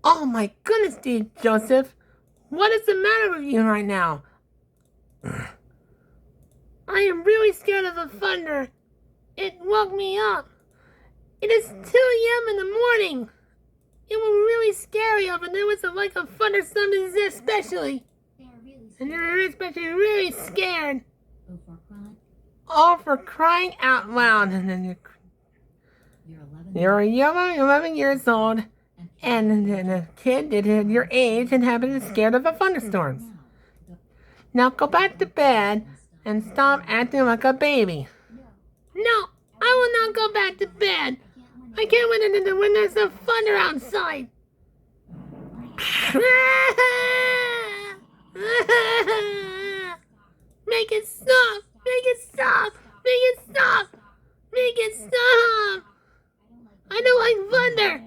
Oh my goodness, Steve Joseph. What is the matter with you right now? I am really scared of the thunder. It woke me up. It is 2 a.m. in the morning. It was really scary up, and there was like a thunderstorm especially. And they were especially really scared. Oh, for crying out loud. And then you're 11 years old, and then a kid at your age and having scared of the thunderstorms. Now go back to bed and stop acting like a baby. No, I will not go back to bed. I can't wait into when there's a thunder outside. Make it stop! Make it stop! Make it stop! Make it stop! I don't like thunder!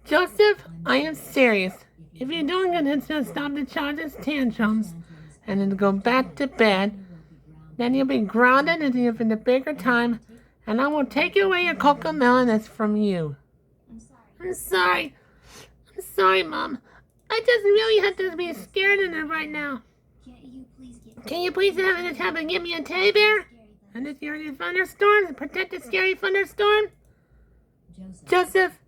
Joseph, I am serious. If you don't get it to stop the child's tantrums and then go back to bed, then you'll be grounded until the bigger time, and I will take away your cocomelon that's from you. I'm sorry. I'm sorry, Mom. I just really have to be scared in it right now. Can you please have it happen and give me a teddy bear? And the scary thunderstorm? Protect the scary thunderstorm? Joseph,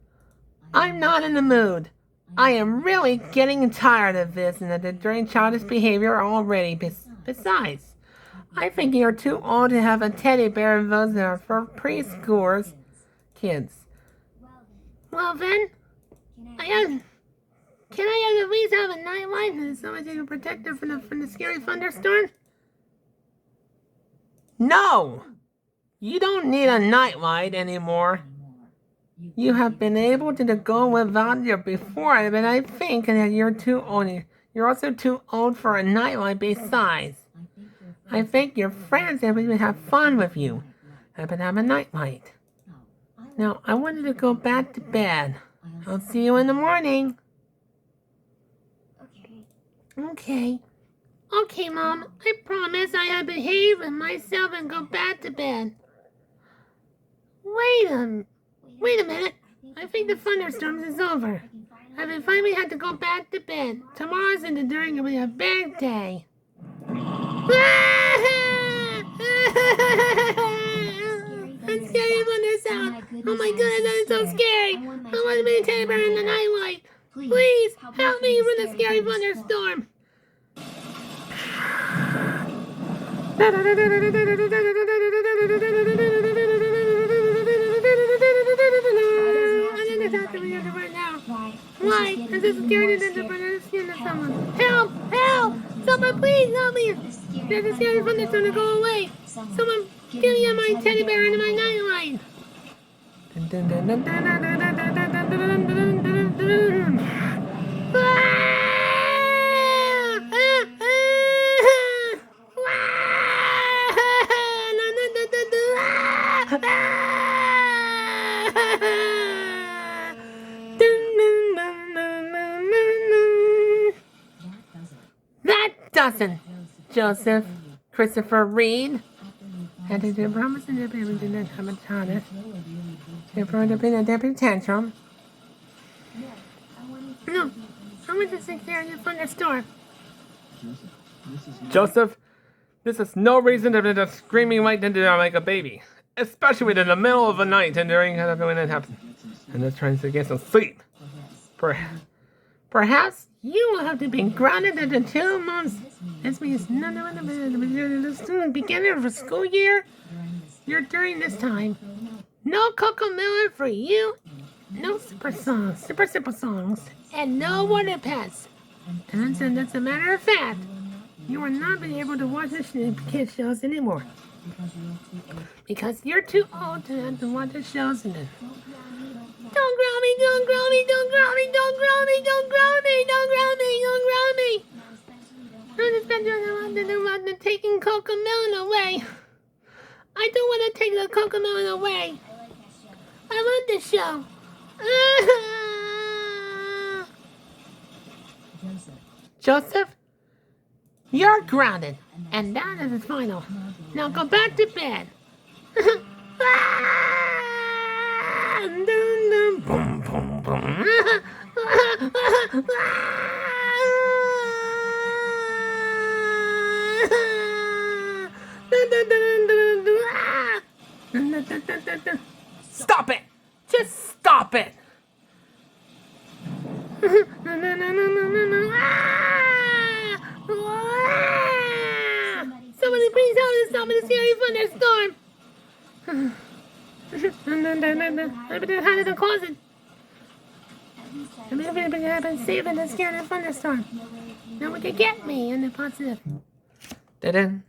I'm not in the mood. I am really getting tired of this and the during childish behavior already. Besides, I think you're too old to have a teddy bear of those that are for preschoolers kids. Well then, can I at least have a nightlight so I can protect her from the scary thunderstorm? No! You don't need a nightlight anymore. You have been able to go without your before, but I think that you're too old. You're also too old for a nightlight besides. I think your friends have even have fun with you. But have a nightlight. Now, I wanted to go back to bed. I'll see you in the morning. Okay. Okay, Mom. I promise I behave myself and go back to bed. Wait a minute. I think the thunderstorms is over. I've finally had to go back to bed. Tomorrow's and during will be a big day. I'm scary when they're sound. Oh my goodness, that is so scary. I want to be a teddy bear in the nightlight. Please help me from the scary thunderstorm. Why? I'm just scared to skin of someone. Help! Help! Someone please help me! There's a scary thunderstorm to go away. Someone give me my teddy bear into my nightlight. That doesn't, Joseph. Christopher Reed. And they did promise and they didn't have a chance. They brought up in a deputy tantrum. No, I want to take care of you from the store. Joseph, this is no reason to be just screaming like a baby. Especially in the middle of the night and during when it happens. And just trying to get some sleep. Perhaps you will have to be grounded for 2 months. This means none of the beginning of the school year. You're during this time. No cocomelon for you. No super simple songs. And no water pets. And as a matter of fact, you will not be able to watch the kids shows anymore. Because you're too old to have to watch the shows and then. Don't ground me, don't ground me, don't ground me, don't ground me, don't ground me, don't ground me, don't ground me. I'm just about to taking cocomelon away. I don't want to take the cocomelon away. I want the show. Joseph, you're grounded, and that is its final. Now go back to bed. Boom, boom, boom. Stop it! Just stop it! Somebody please help me stop the scary thunderstorm! I've been hiding in the closet. I've been saving the scared thunderstorm. Now we can get me in the positive. Da-dun.